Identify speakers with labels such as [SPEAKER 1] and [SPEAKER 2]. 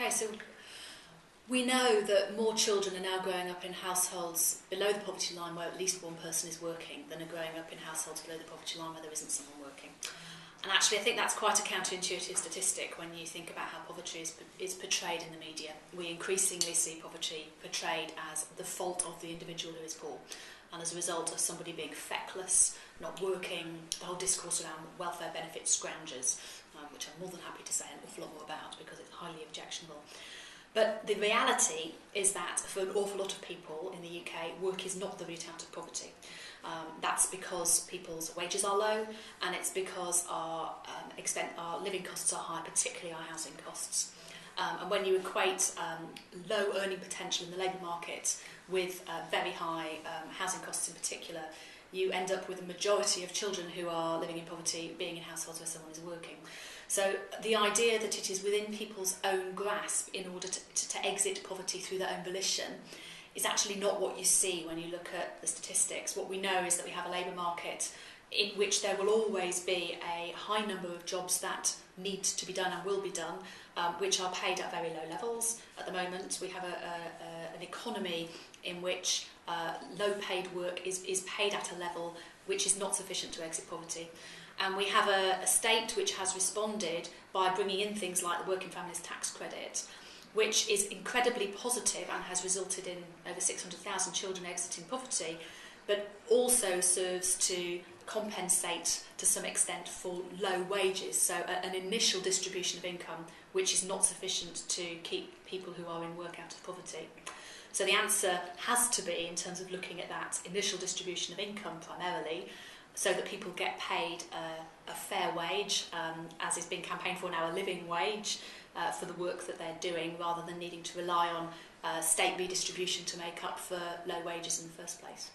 [SPEAKER 1] Okay, so we know that more children are now growing up in households below the poverty line where at least one person is working than are growing up in households below the poverty line where there isn't someone working. And actually I think that's quite a counterintuitive statistic when you think about how poverty is portrayed in the media. We increasingly see poverty portrayed as the fault of the individual who is poor, and as a result of somebody being feckless, not working, the whole discourse around welfare benefit scroungers, which I'm more than happy to say an awful lot more about because it's highly objectionable. But the reality is that for an awful lot of people in the UK, work is not the route out of poverty. That's because people's wages are low, and it's because our living costs are high, particularly our housing costs. And when you equate low earning potential in the labour market with very high housing costs in particular, you end up with a majority of children who are living in poverty being in households where someone is working. So the idea that it is within people's own grasp in order to exit poverty through their own volition is actually not what you see when you look at the statistics. What we know is that we have a labour market in which there will always be a high number of jobs that need to be done and will be done, which are paid at very low levels. At the moment, we have an economy in which low-paid work is paid at a level which is not sufficient to exit poverty. And we have a state which has responded by bringing in things like the Working Families Tax Credit, which is incredibly positive and has resulted in over 600,000 children exiting poverty, but also serves to compensate to some extent for low wages, so an initial distribution of income which is not sufficient to keep people who are in work out of poverty. So the answer has to be, in terms of looking at that initial distribution of income primarily, so that people get paid a fair wage, as is being campaigned for now, a living wage for the work that they're doing, rather than needing to rely on state redistribution to make up for low wages in the first place.